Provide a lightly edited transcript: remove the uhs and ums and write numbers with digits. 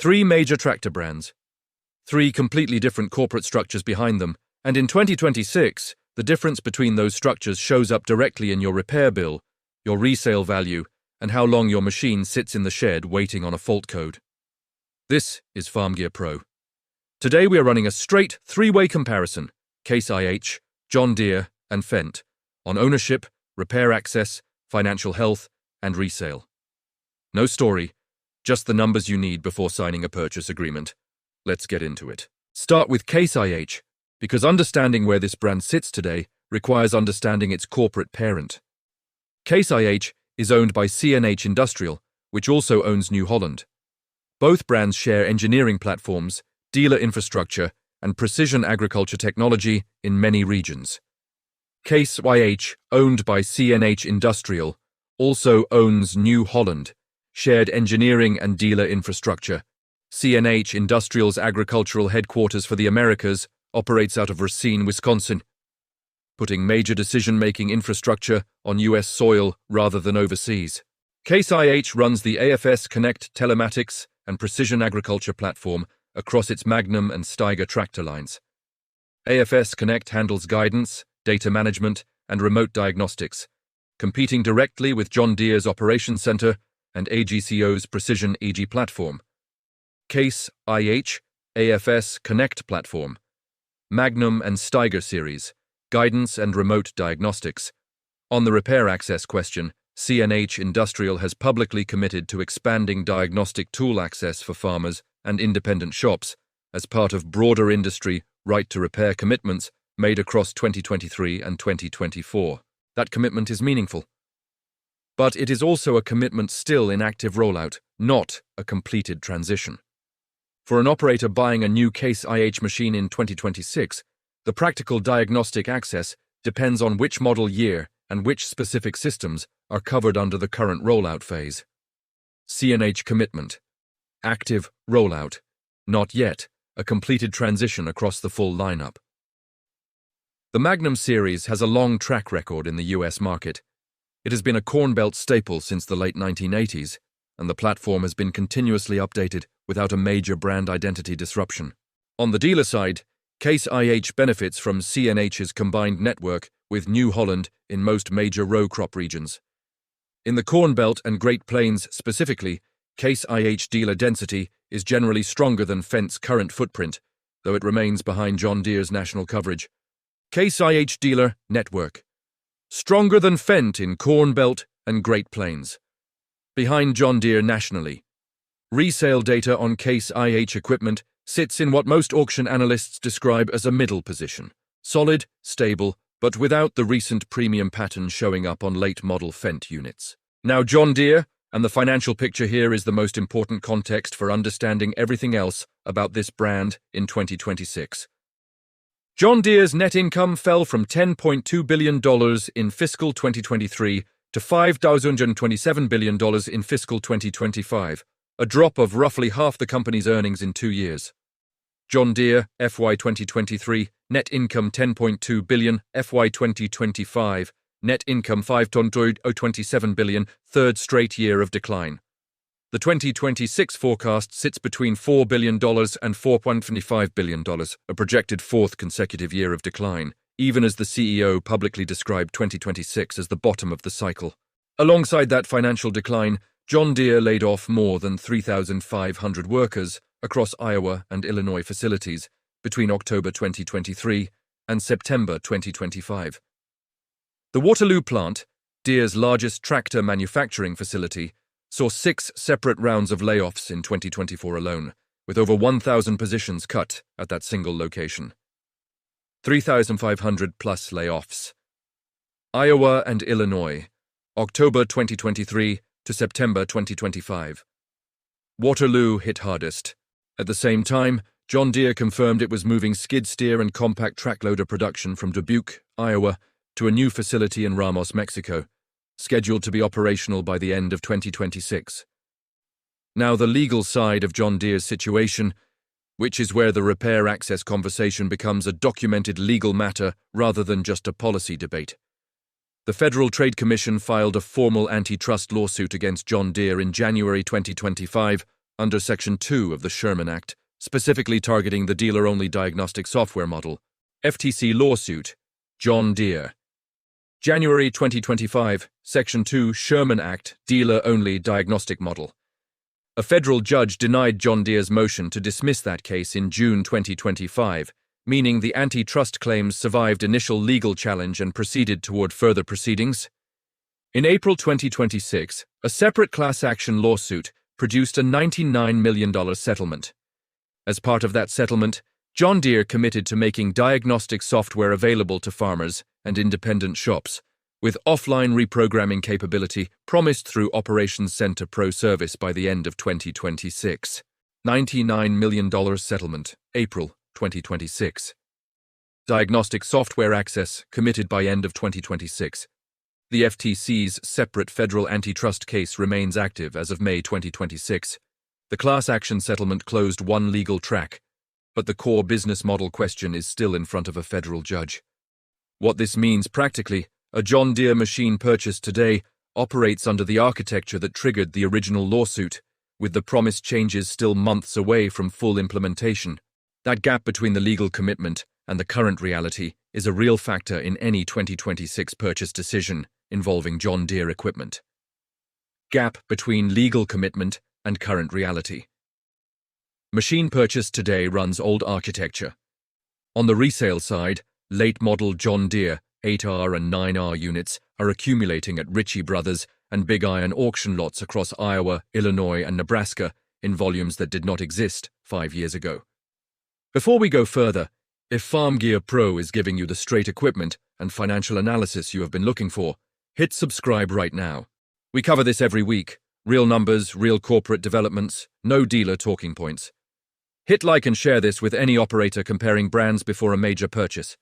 Three major tractor brands. Three completely different corporate structures behind them, and in 2026, the difference between those structures shows up directly in your repair bill, your resale value, and how long your machine sits in the shed waiting on a fault code. This is FarmGear Pro. Today we are running a straight three-way comparison, Case IH, John Deere, and Fendt, on ownership, repair access, financial health, and resale. No story, just the numbers you need before signing a purchase agreement. Let's get into it. Start with Case IH, because understanding where this brand sits today requires understanding its corporate parent. Case IH is owned by CNH Industrial, which also owns New Holland. Both brands share engineering platforms, dealer infrastructure, and precision agriculture technology in many regions. Case IH, owned by CNH Industrial, also owns New Holland, shared engineering and dealer infrastructure. CNH Industrial's agricultural headquarters for the Americas operates out of Racine, Wisconsin, putting major decision-making infrastructure on U.S. soil rather than overseas. Case IH runs the AFS Connect telematics and precision agriculture platform across its Magnum and Steiger tractor lines. AFS Connect handles guidance, data management, and remote diagnostics, competing directly with John Deere's Operations Center and AGCO's Precision EG platform. Case IH, AFS Connect platform, Magnum and Steiger series, guidance and remote diagnostics. On the repair access question, CNH Industrial has publicly committed to expanding diagnostic tool access for farmers and independent shops as part of broader industry right-to-repair commitments made across 2023 and 2024. That commitment is meaningful. But it is also a commitment still in active rollout, not a completed transition. For an operator buying a new Case IH machine in 2026, the practical diagnostic access depends on which model year and which specific systems are covered under the current rollout phase. CNH commitment. Active rollout. Not yet a completed transition across the full lineup. The Magnum series has a long track record in the US market. It has been a Corn Belt staple since the late 1980s, and the platform has been continuously updated without a major brand identity disruption. On the dealer side, Case IH benefits from CNH's combined network with New Holland in most major row crop regions. In the Corn Belt and Great Plains specifically, Case IH dealer density is generally stronger than Fendt's current footprint, though it remains behind John Deere's national coverage. Case IH dealer network. Stronger than Fendt in Corn Belt and Great Plains. Behind John Deere nationally. Resale data on Case IH equipment sits in what most auction analysts describe as a middle position. Solid, stable, but without the recent premium pattern showing up on late-model Fendt units. Now John Deere, and the financial picture here is the most important context for understanding everything else about this brand in 2026. John Deere's net income fell from $10.2 billion in fiscal 2023 to $5,027 billion in fiscal 2025, a drop of roughly half the company's earnings in 2 years. John Deere, FY 2023, net income $10.2 billion, FY 2025, net income $5.27 billion, third straight year of decline. The 2026 forecast sits between $4 billion and $4.25 billion, a projected fourth consecutive year of decline, even as the CEO publicly described 2026 as the bottom of the cycle. Alongside that financial decline, John Deere laid off more than 3,500 workers across Iowa and Illinois facilities between October 2023 and September 2025. The Waterloo plant, Deere's largest tractor manufacturing facility, saw 6 separate rounds of layoffs in 2024 alone, with over 1,000 positions cut at that single location. 3,500 plus layoffs. Iowa and Illinois, October 2023 to September 2025. Waterloo hit hardest. At the same time, John Deere confirmed it was moving skid steer and compact track loader production from Dubuque, Iowa, to a new facility in Ramos, Mexico, scheduled to be operational by the end of 2026. Now the legal side of John Deere's situation, which is where the repair access conversation becomes a documented legal matter rather than just a policy debate. The Federal Trade Commission filed a formal antitrust lawsuit against John Deere in January 2025 under Section 2 of the Sherman Act, specifically targeting the dealer-only diagnostic software model. FTC lawsuit, John Deere. January 2025, Section 2 Sherman Act, dealer-only diagnostic model. A federal judge denied John Deere's motion to dismiss that case in June 2025, meaning the antitrust claims survived initial legal challenge and proceeded toward further proceedings. In April 2026, a separate class action lawsuit produced a $99 million settlement. As part of that settlement, John Deere committed to making diagnostic software available to farmers and independent shops, with offline reprogramming capability promised through Operations Center Pro service by the end of 2026. $99 million settlement, April 2026. Diagnostic software access committed by end of 2026. The FTC's separate federal antitrust case remains active as of May 2026. The class action settlement closed one legal track, but the core business model question is still in front of a federal judge. What this means practically, a John Deere machine purchased today operates under the architecture that triggered the original lawsuit, with the promised changes still months away from full implementation. That gap between the legal commitment and the current reality is a real factor in any 2026 purchase decision involving John Deere equipment. Gap between legal commitment and current reality. Machine purchased today runs old architecture. On the resale side, late-model John Deere 8R and 9R units are accumulating at Ritchie Brothers and Big Iron auction lots across Iowa, Illinois, and Nebraska in volumes that did not exist 5 years ago. Before we go further, if FarmGear Pro is giving you the straight equipment and financial analysis you have been looking for, hit subscribe right now. We cover this every week. Real numbers, real corporate developments, no dealer talking points. Hit like and share this with any operator comparing brands before a major purchase.